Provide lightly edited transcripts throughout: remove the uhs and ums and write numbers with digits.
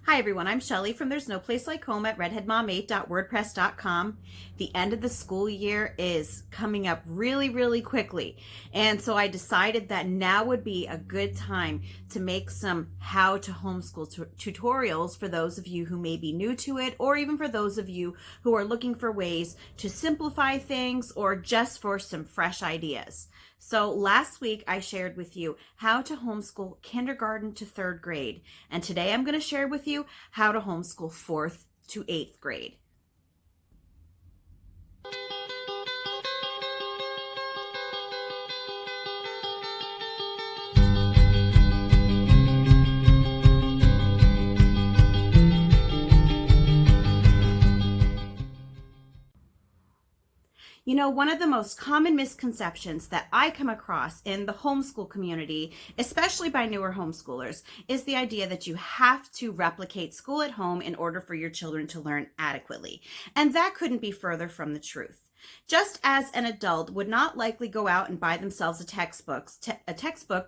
Hi everyone, I'm Shelly from There's No Place Like Home at redheadmom8.wordpress.com. The end of the school year is coming up really quickly. And so I decided that now would be a good time to make some how to homeschool tutorials for those of you who may be new to it, or even for those of you who are looking for ways to simplify things or just for some fresh ideas. So last week I shared with you how to homeschool kindergarten to third grade. And today I'm going to share with you how to homeschool fourth to eighth grade. You know, one of the most common misconceptions that I come across in the homeschool community, especially by newer homeschoolers, is the idea that you have to replicate school at home in order for your children to learn adequately. And that couldn't be further from the truth. Just as an adult would not likely go out and buy themselves a textbook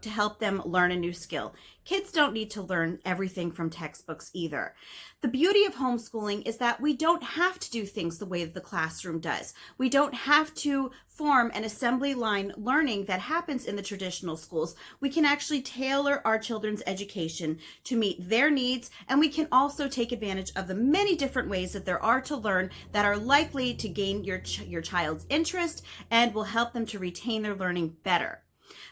to help them learn a new skill, kids don't need to learn everything from textbooks either. The beauty of homeschooling is that we don't have to do things the way that the classroom does. We don't have to form an assembly line learning that happens in the traditional schools. We can actually tailor our children's education to meet their needs, and we can also take advantage of the many different ways that there are to learn that are likely to gain your child's interest and will help them to retain their learning better.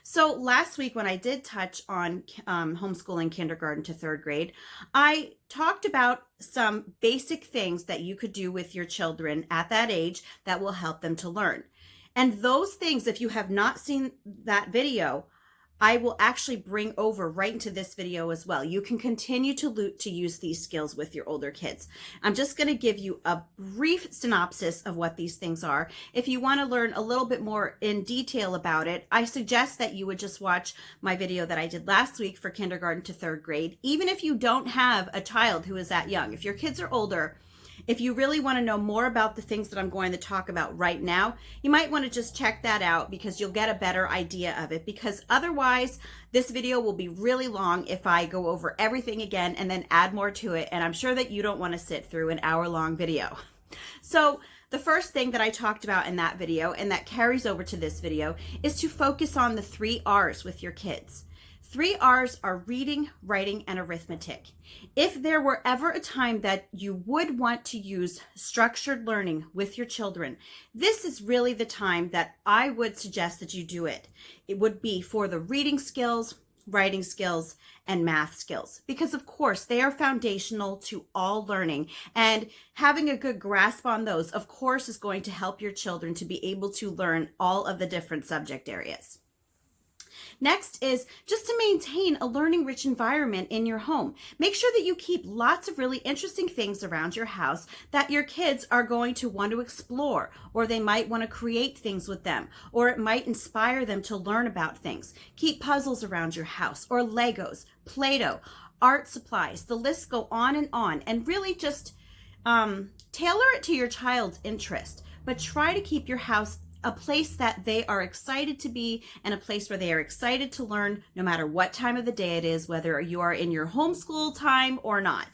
So last week when I did touch on homeschooling kindergarten to third grade, I talked about some basic things that you could do with your children at that age that will help them to learn. And those things, if you have not seen that video, I will actually bring over right into this video as well. You can continue to use these skills with your older kids. I'm just going to give you a brief synopsis of what these things are. If you want to learn a little bit more in detail about it, I suggest that you would just watch my video that I did last week for kindergarten to third grade, even if you don't have a child who is that young. If your kids are older, if you really want to know more about the things that I'm going to talk about right now, you might want to just check that out because you'll get a better idea of it, because otherwise this video will be really long if I go over everything again and then add more to it, and I'm sure that you don't want to sit through an hour-long video. So the first thing that I talked about in that video, and that carries over to this video, is to focus on the 3 R's with your kids. 3 R's are reading, writing, and arithmetic. If there were ever a time that you would want to use structured learning with your children, this is really the time that I would suggest that you do it. It would be for the reading skills, writing skills, and math skills, because of course they are foundational to all learning, and having a good grasp on those, of course, is going to help your children to be able to learn all of the different subject areas. Next is just to maintain a learning-rich environment in your home. Make sure that you keep lots of really interesting things around your house that your kids are going to want to explore, or they might want to create things with them, or it might inspire them to learn about things. Keep puzzles around your house, or Legos, Play-Doh, art supplies. The lists go on, and really just tailor it to your child's interest, but try to keep your house a place that they are excited to be, and a place where they are excited to learn no matter what time of the day it is, whether you are in your homeschool time or not.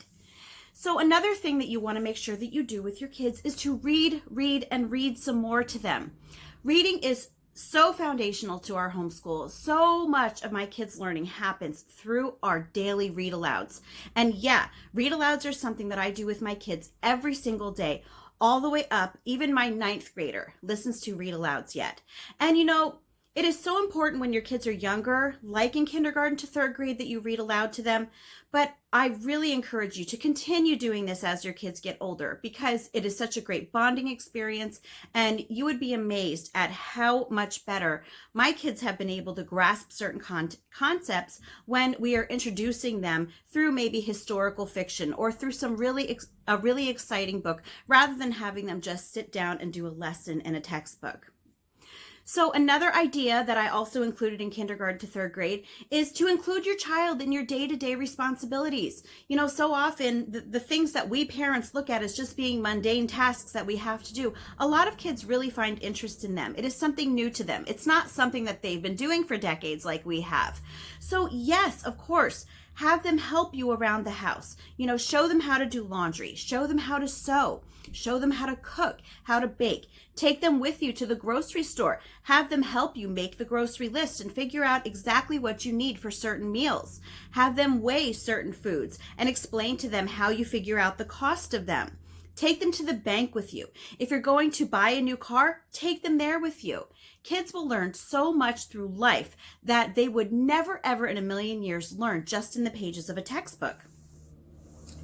So another thing that you want to make sure that you do with your kids is to read some more to them. Reading is so foundational to our homeschool. So much of my kids' learning happens through our daily read alouds. And yeah, read alouds are something that I do with my kids every single day, all the way up. Even my 9th grader listens to read alouds yet. And you know, it is so important when your kids are younger, like in kindergarten to third grade, that you read aloud to them. But I really encourage you to continue doing this as your kids get older, because it is such a great bonding experience, and you would be amazed at how much better my kids have been able to grasp certain concepts when we are introducing them through maybe historical fiction or through some a really exciting book, rather than having them just sit down and do a lesson in a textbook. So another idea that I also included in kindergarten to third grade is to include your child in your day-to-day responsibilities. You know, so often the things that we parents look at as just being mundane tasks that we have to do, a lot of kids really find interest in them. It is something new to them. It's not something that they've been doing for decades like we have. So yes, of course, Have them help you around the house. Show them how to do laundry, show them how to sew, show them how to cook, how to bake. Take them with you to the grocery store. Have them help you make the grocery list and figure out exactly what you need for certain meals. Have them weigh certain foods and explain to them how you figure out the cost of them. Take them to the bank with you. If you're going to buy a new car, take them there with you. Kids will learn so much through life that they would never, ever in a million years learn just in the pages of a textbook.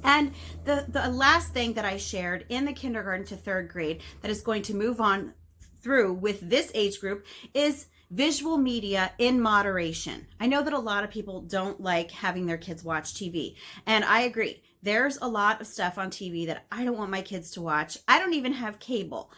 And the last thing that I shared in the kindergarten to third grade that is going to move on through with this age group is visual media in moderation. I know that a lot of people don't like having their kids watch TV, and I agree. There's a lot of stuff on TV that I don't want my kids to watch. I don't even have cable.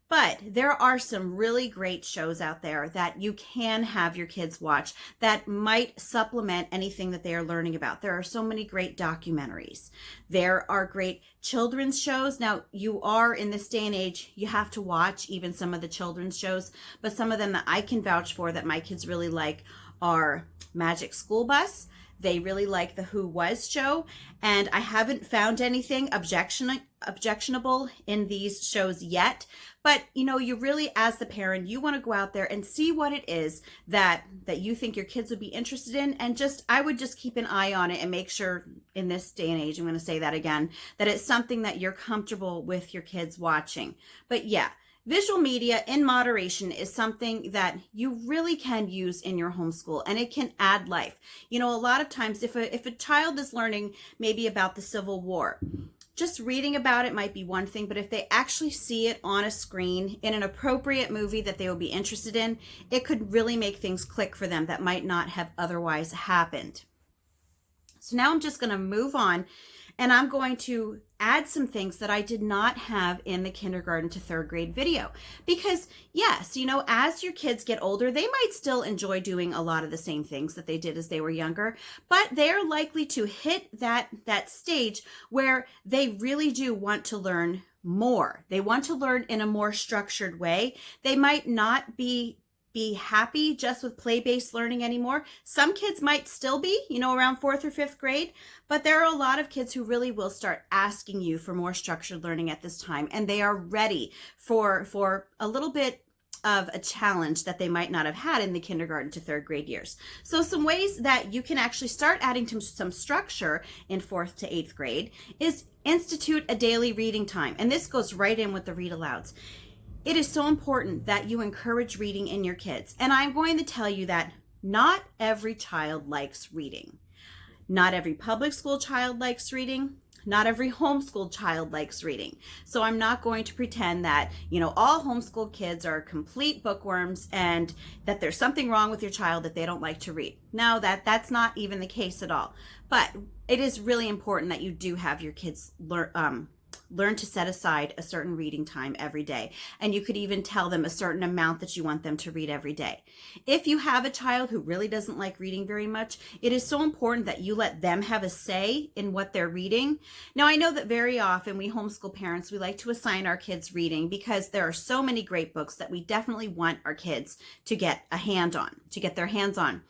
But there are some really great shows out there that you can have your kids watch that might supplement anything that they are learning about. There are so many great documentaries. There are great children's shows. Now, you are in this day and age, you have to watch even some of the children's shows, but some of them that I can vouch for that my kids really like are Magic School Bus. They really like the Who Was show, and I haven't found anything objectionable in these shows yet. But you really, as the parent, you want to go out there and see what it is that you think your kids would be interested in, and I would just keep an eye on it and make sure in this day and age, I'm going to say that again, that it's something that you're comfortable with your kids watching. But yeah. Visual media in moderation is something that you really can use in your homeschool, and it can add life. A lot of times if a child is learning maybe about the Civil War, just reading about it might be one thing, but if they actually see it on a screen in an appropriate movie that they will be interested in, it could really make things click for them that might not have otherwise happened. So now I'm just going to move on, and I'm going to add some things that I did not have in the kindergarten to third grade video. Because yes, as your kids get older, they might still enjoy doing a lot of the same things that they did as they were younger, but they're likely to hit that stage where they really do want to learn more. They want to learn in a more structured way. They might not be happy just with play-based learning anymore. Some kids might still be, around 4th or 5th grade, but there are a lot of kids who really will start asking you for more structured learning at this time, and they are ready for a little bit of a challenge that they might not have had in the kindergarten to third grade years. So some ways that you can actually start adding some structure in 4th to 8th grade is institute a daily reading time. And this goes right in with the read alouds. It is so important that you encourage reading in your kids. And I'm going to tell you that not every child likes reading. Not every public school child likes reading. Not every homeschool child likes reading. So I'm not going to pretend that, all homeschool kids are complete bookworms and that there's something wrong with your child that they don't like to read. No, that's not even the case at all. But it is really important that you do have your kids learn to set aside a certain reading time every day. And you could even tell them a certain amount that you want them to read every day. If you have a child who really doesn't like reading very much, it is so important that you let them have a say in what they're reading. Now, I know that very often we homeschool parents, we like to assign our kids reading because there are so many great books that we definitely want our kids to get their hands on.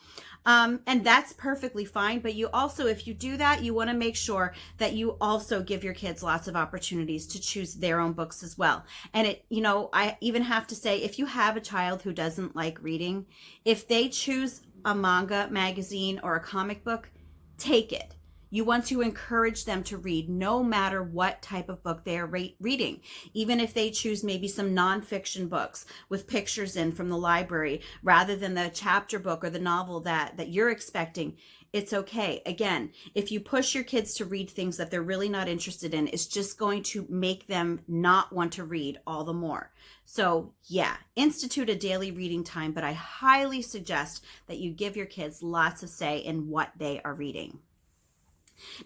And that's perfectly fine. But you also, if you do that, you want to make sure that you also give your kids lots of opportunities to choose their own books as well. And I even have to say, if you have a child who doesn't like reading, if they choose a manga magazine or a comic book, take it. You want to encourage them to read no matter what type of book they are reading. Even if they choose maybe some nonfiction books with pictures in from the library rather than the chapter book or the novel that you're expecting, it's okay. Again, if you push your kids to read things that they're really not interested in, it's just going to make them not want to read all the more. So yeah, institute a daily reading time, but I highly suggest that you give your kids lots of say in what they are reading.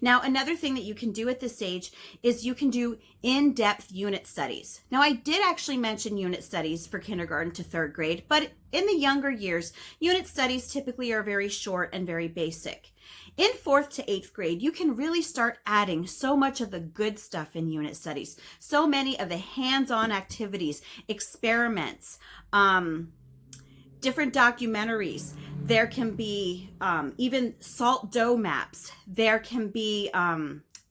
Now, another thing that you can do at this stage is you can do in-depth unit studies. Now, I did actually mention unit studies for kindergarten to third grade, but in the younger years, unit studies typically are very short and very basic. In 4th to 8th grade, you can really start adding so much of the good stuff in unit studies. So many of the hands-on activities, experiments, different documentaries. There can be even salt dough maps. There can be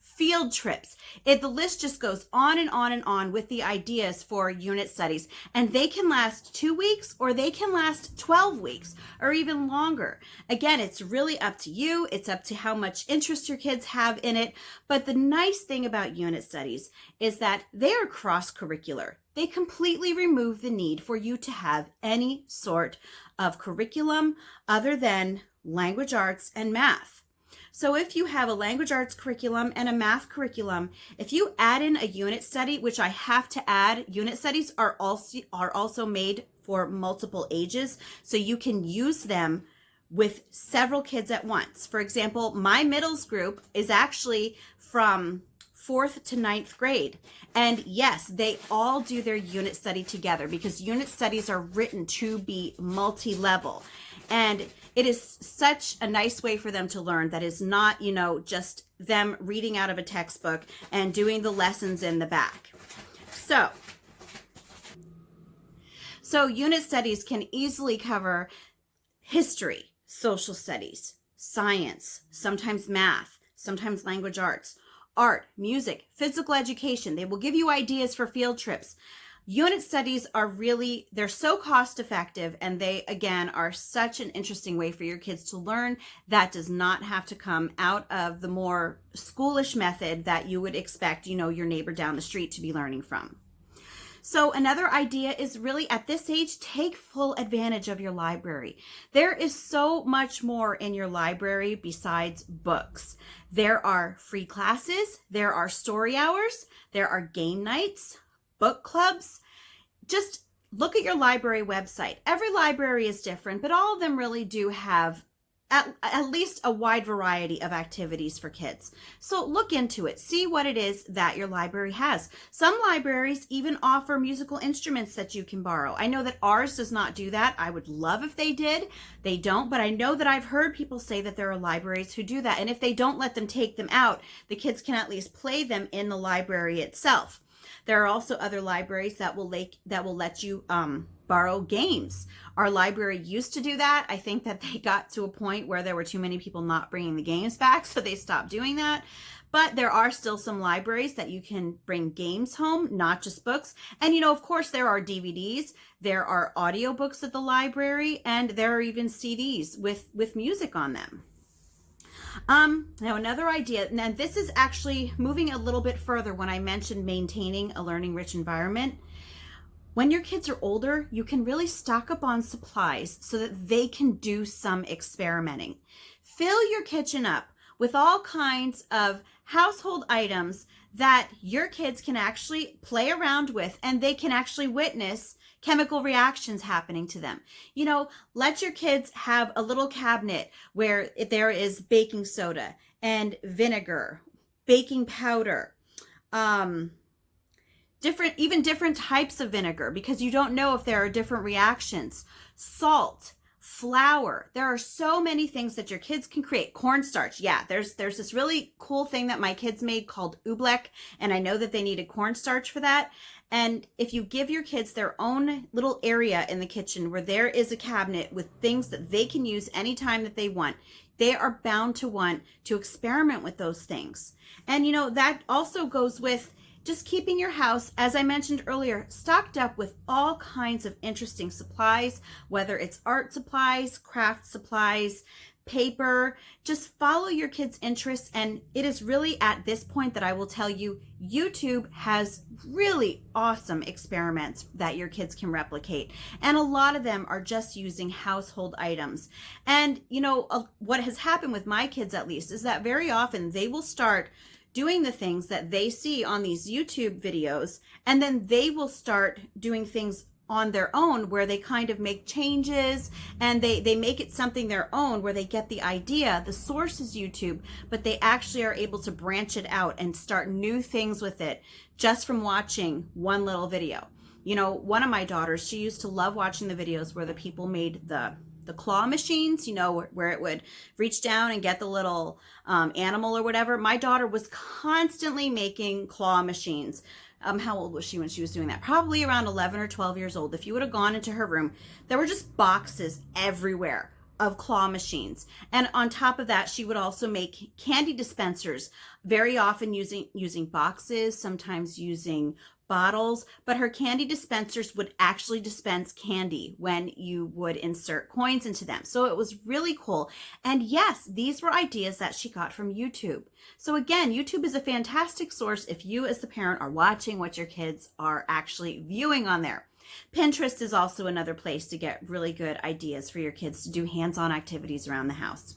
field trips. The list just goes on and on and on with the ideas for unit studies. And they can last 2 weeks or they can last 12 weeks or even longer. Again, it's really up to you. It's up to how much interest your kids have in it. But the nice thing about unit studies is that they are cross-curricular. They completely remove the need for you to have any sort of curriculum other than language arts and math. So if you have a language arts curriculum and a math curriculum, if you add in a unit study, which I have to add, unit studies are also made for multiple ages, so you can use them with several kids at once. For example, my middles group is actually from 4th to 9th grade. And yes, they all do their unit study together because unit studies are written to be multi-level. And it is such a nice way for them to learn that is not, just them reading out of a textbook and doing the lessons in the back. So unit studies can easily cover history, social studies, science, sometimes math, sometimes language arts, art, music, physical education. They will give you ideas for field trips. Unit studies they're so cost effective, and they, again, are such an interesting way for your kids to learn that does not have to come out of the more schoolish method that you would expect, your neighbor down the street to be learning from. So another idea is really at this age, take full advantage of your library. There is so much more in your library besides books. There are free classes, there are story hours, there are game nights, book clubs. Just look at your library website. Every library is different, but all of them really do have at least a wide variety of activities for kids. So look into it. See what it is that your library has. Some libraries even offer musical instruments that you can borrow. I know that ours does not do that. I would love if they did. They don't, but I know that I've heard people say that there are libraries who do that. And if they don't let them take them out, the kids can at least play them in the library itself. There are also other libraries that will let you borrow games. Our library used to do that. I think that they got to a point where there were too many people not bringing the games back, so they stopped doing that. But there are still some libraries that you can bring games home, not just books. And, of course, there are DVDs, there are audiobooks at the library, and there are even CDs with music on them. Now another idea, now this is actually moving a little bit further when I mentioned maintaining a learning rich environment. When your kids are older, you can really stock up on supplies so that they can do some experimenting. Fill your kitchen up with all kinds of household items that your kids can actually play around with, and they can actually witness chemical reactions happening to them. Let your kids have a little cabinet where there is baking soda and vinegar, baking powder, different types of vinegar, because you don't know if there are different reactions, salt, flour. There are so many things that your kids can create. Cornstarch. Yeah, there's this really cool thing that my kids made called oobleck, and I know that they needed cornstarch for that. And if you give your kids their own little area in the kitchen where there is a cabinet with things that they can use anytime that they want, they are bound to want to experiment with those things. And that also goes with just keeping your house, as I mentioned earlier, stocked up with all kinds of interesting supplies, whether it's art supplies, craft supplies, paper. Just follow your kids' interests. And it is really at this point that I will tell you, YouTube has really awesome experiments that your kids can replicate. And a lot of them are just using household items. And, what has happened with my kids, at least, is that very often they will start doing the things that they see on these YouTube videos, and then they will start doing things on their own where they kind of make changes, and they make it something their own, where they get the idea. The source is YouTube, but they actually are able to branch it out and start new things with it just from watching one little video. One of my daughters, she used to love watching the videos where the people made the claw machines, where it would reach down and get the little animal or whatever. My daughter was constantly making claw machines, how old was she when she was doing that? Probably around 11 or 12 years old. If you would have gone into her room, there were just boxes everywhere of claw machines. And on top of that, she would also make candy dispensers, very often using boxes, sometimes using bottles, but her candy dispensers would actually dispense candy when you would insert coins into them. So it was really cool. And yes, these were ideas that she got from YouTube. So again, YouTube is a fantastic source if you as the parent are watching what your kids are actually viewing on there. Pinterest is also another place to get really good ideas for your kids to do hands-on activities around the house.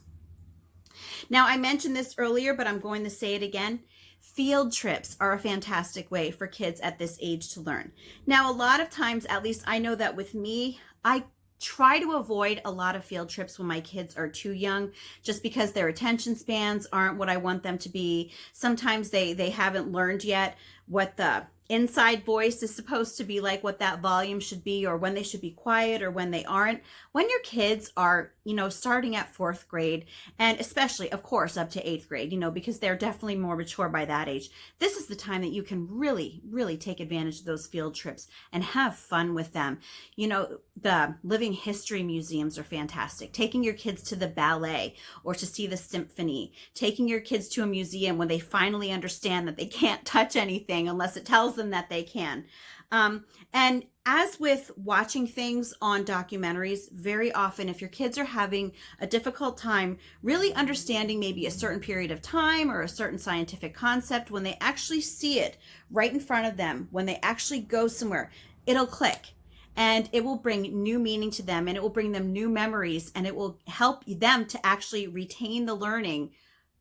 Now, I mentioned this earlier, but I'm going to say it again. Field trips are a fantastic way for kids at this age to learn. Now, a lot of times, at least I know that with me, I try to avoid a lot of field trips when my kids are too young, just because their attention spans aren't what I want them to be. Sometimes they haven't learned yet what the inside voice is supposed to be like, what that volume should be, or when they should be quiet or when they aren't. When your kids are, starting at 4th grade, and especially, of course, up to 8th grade, because they're definitely more mature by that age, this is the time that you can really, really take advantage of those field trips and have fun with them. The living history museums are fantastic. Taking your kids to the ballet or to see the symphony, taking your kids to a museum when they finally understand that they can't touch anything unless it tells them that they can. And as with watching things on documentaries, very often if your kids are having a difficult time really understanding maybe a certain period of time or a certain scientific concept, when they actually see it right in front of them, when they actually go somewhere, it'll click. And it will bring new meaning to them, and it will bring them new memories, and it will help them to actually retain the learning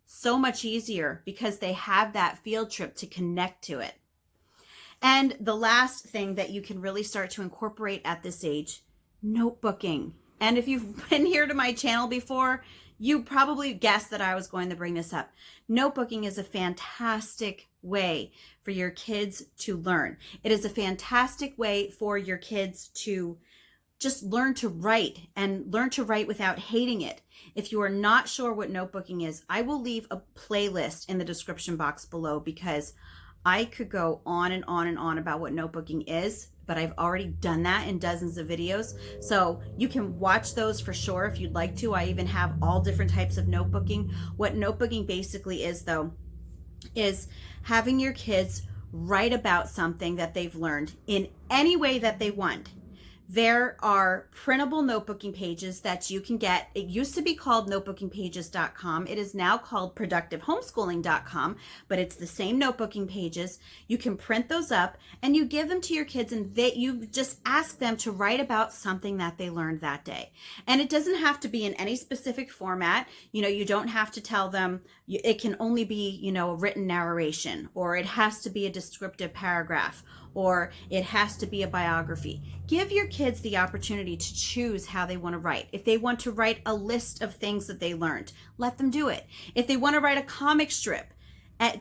so much easier because they have that field trip to connect to it. And the last thing that you can really start to incorporate at this age, notebooking. And if you've been here to my channel before, you probably guessed that I was going to bring this up. Notebooking is a fantastic way for your kids to learn. It is a fantastic way for your kids to just learn to write and learn to write without hating it. If you are not sure what notebooking is, I will leave a playlist in the description box below, because I could go on and on and on about what notebooking is, but I've already done that in dozens of videos. So you can watch those for sure if you'd like to. I even have all different types of notebooking. What notebooking basically is, though, is having your kids write about something that they've learned in any way that they want. There are printable notebooking pages that you can get. It used to be called notebookingpages.com. It is now called productivehomeschooling.com, but it's the same notebooking pages. You can print those up and you give them to your kids, and you just ask them to write about something that they learned that day. And it doesn't have to be in any specific format. You don't have to tell them. It can only be, a written narration, or it has to be a descriptive paragraph, or it has to be a biography. Give your kids the opportunity to choose how they want to write. If they want to write a list of things that they learned, let them do it. If they want to write a comic strip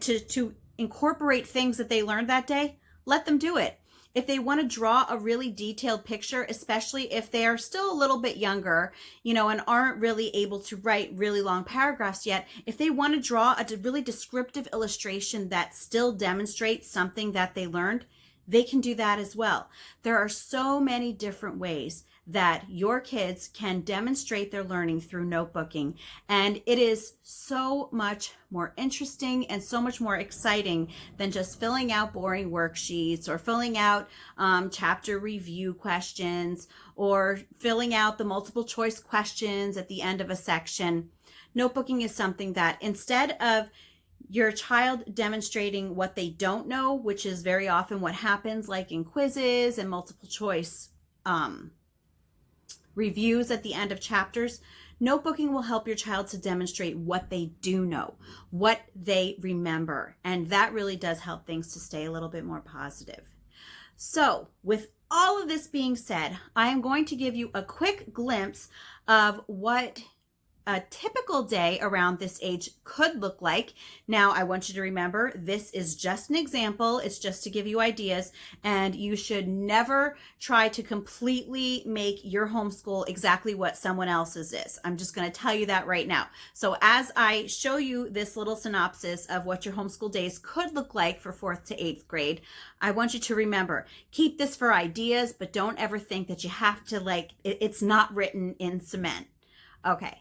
to incorporate things that they learned that day, let them do it. If they want to draw a really detailed picture, especially if they are still a little bit younger, and aren't really able to write really long paragraphs yet, if they want to draw a really descriptive illustration that still demonstrates something that they learned, they can do that as well. There are so many different ways that your kids can demonstrate their learning through notebooking. And it is so much more interesting and so much more exciting than just filling out boring worksheets or filling out chapter review questions or filling out the multiple choice questions at the end of a section. Notebooking is something that, instead of your child demonstrating what they don't know, which is very often what happens, like in quizzes and multiple choice reviews at the end of chapters, notebooking will help your child to demonstrate what they do know, what they remember. And that really does help things to stay a little bit more positive. So with all of this being said, I am going to give you a quick glimpse of what a typical day around this age could look like. Now, I want you to remember this is just an example. It's just to give you ideas, and you should never try to completely make your homeschool exactly what someone else's is. I'm just going to tell you that right now. So as I show you this little synopsis of what your homeschool days could look like for 4th to 8th grade, I want you to remember, keep this for ideas, but don't ever think that you have to, like, it's not written in cement. Okay.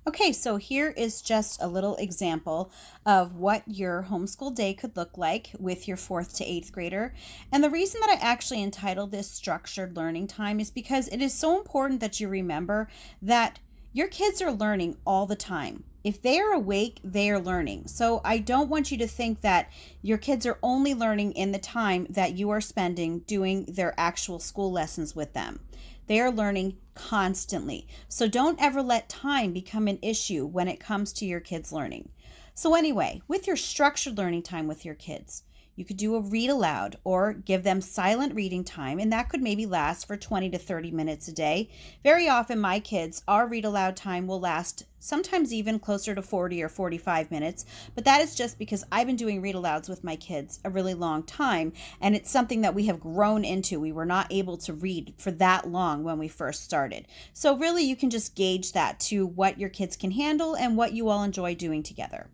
Okay, so here is just a little example of what your homeschool day could look like with your 4th to 8th grader. And the reason that I actually entitled this structured learning time is because it is so important that you remember that your kids are learning all the time. If they are awake, they are learning. So I don't want you to think that your kids are only learning in the time that you are spending doing their actual school lessons with them. They are learning constantly. So don't ever let time become an issue when it comes to your kids learning. So anyway, with your structured learning time with your kids, you could do a read aloud or give them silent reading time, and that could maybe last for 20 to 30 minutes a day. Very often my kids, our read aloud time will last sometimes even closer to 40 or 45 minutes, but that is just because I've been doing read alouds with my kids a really long time, and it's something that we have grown into. We were not able to read for that long when we first started. So really you can just gauge that to what your kids can handle and what you all enjoy doing together.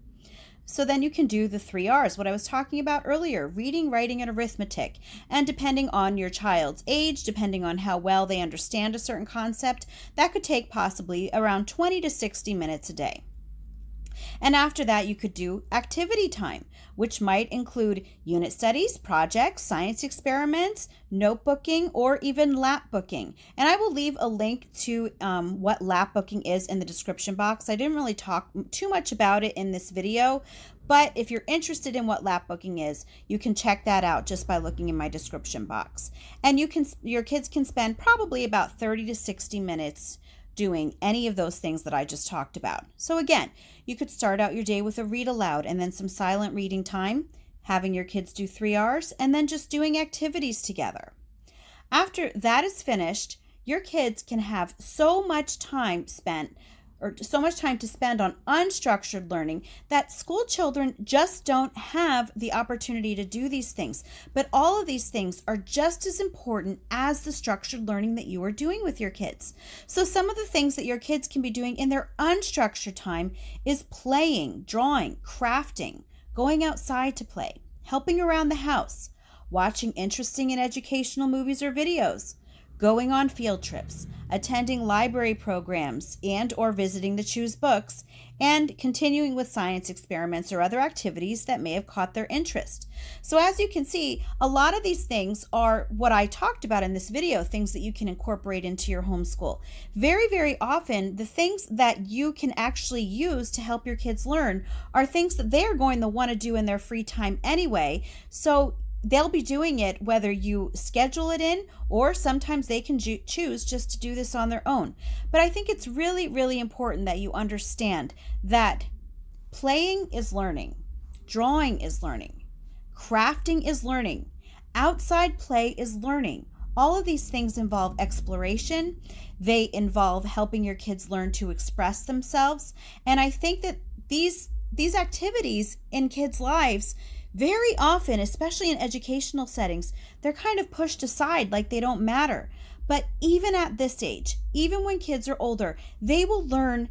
So then you can do the 3 R's, what I was talking about earlier, reading, writing, and arithmetic. And depending on your child's age, depending on how well they understand a certain concept, that could take possibly around 20 to 60 minutes a day. And after that, you could do activity time, which might include unit studies, projects, science experiments, notebooking, or even lap booking. And I will leave a link to what lap booking is in the description box. I didn't really talk too much about it in this video, but if you're interested in what lap booking is, you can check that out just by looking in my description box. And your kids can spend probably about 30 to 60 minutes doing any of those things that I just talked about. So again, you could start out your day with a read aloud and then some silent reading time, having your kids do 3 R's, and then just doing activities together. After that is finished, your kids can have so much time to spend on unstructured learning that school children just don't have the opportunity to do these things. But all of these things are just as important as the structured learning that you are doing with your kids. So some of the things that your kids can be doing in their unstructured time is playing, drawing, crafting, going outside to play, helping around the house, watching interesting and educational movies or videos, going on field trips, attending library programs and or visiting the Choose books, and continuing with science experiments or other activities that may have caught their interest. So as you can see, a lot of these things are what I talked about in this video, things that you can incorporate into your homeschool. Very, very often, the things that you can actually use to help your kids learn are things that they're going to want to do in their free time anyway. So they'll be doing it whether you schedule it in or sometimes they can choose just to do this on their own. But I think it's really, really important that you understand that playing is learning, drawing is learning, crafting is learning, outside play is learning. All of these things involve exploration. They involve helping your kids learn to express themselves. And I think that these activities in kids' lives very often, especially in educational settings, they're kind of pushed aside like they don't matter. But even at this age, even when kids are older, they will learn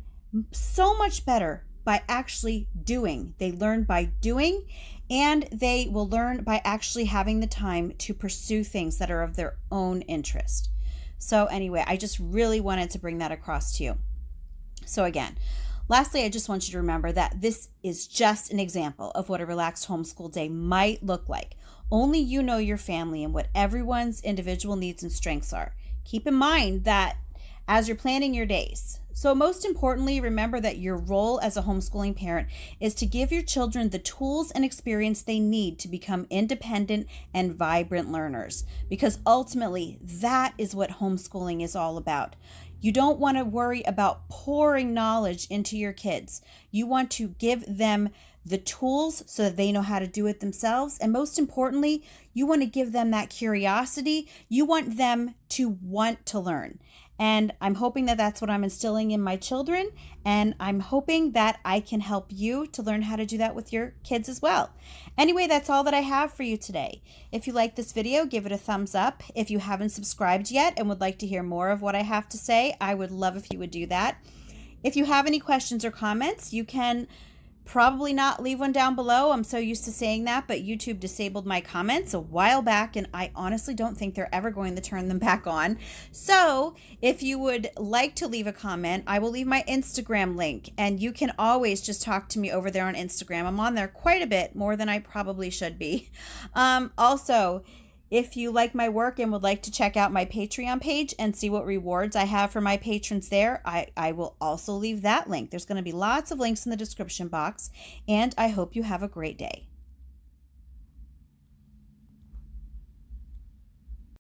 so much better by actually doing. They learn by doing, and they will learn by actually having the time to pursue things that are of their own interest. So anyway, I just really wanted to bring that across to you. So again, lastly, I just want you to remember that this is just an example of what a relaxed homeschool day might look like. Only you know your family and what everyone's individual needs and strengths are. Keep in mind that as you're planning your days. So most importantly, remember that your role as a homeschooling parent is to give your children the tools and experience they need to become independent and vibrant learners, because ultimately that is what homeschooling is all about. You don't want to worry about pouring knowledge into your kids. You want to give them the tools so that they know how to do it themselves. And most importantly, you want to give them that curiosity. You want them to want to learn. And I'm hoping that that's what I'm instilling in my children. And I'm hoping that I can help you to learn how to do that with your kids as well. Anyway, that's all that I have for you today. If you like this video, give it a thumbs up. If you haven't subscribed yet and would like to hear more of what I have to say, I would love if you would do that. If you have any questions or comments, you can probably not leave one down below. I'm so used to saying that, but YouTube disabled my comments a while back, and I honestly don't think they're ever going to turn them back on. So if you would like to leave a comment, I will leave my Instagram link, and you can always just talk to me over there on Instagram. I'm on there quite a bit, more than I probably should be. Also, if you like my work and would like to check out my Patreon page and see what rewards I have for my patrons there, I will also leave that link. There's going to be lots of links in the description box, and I hope you have a great day.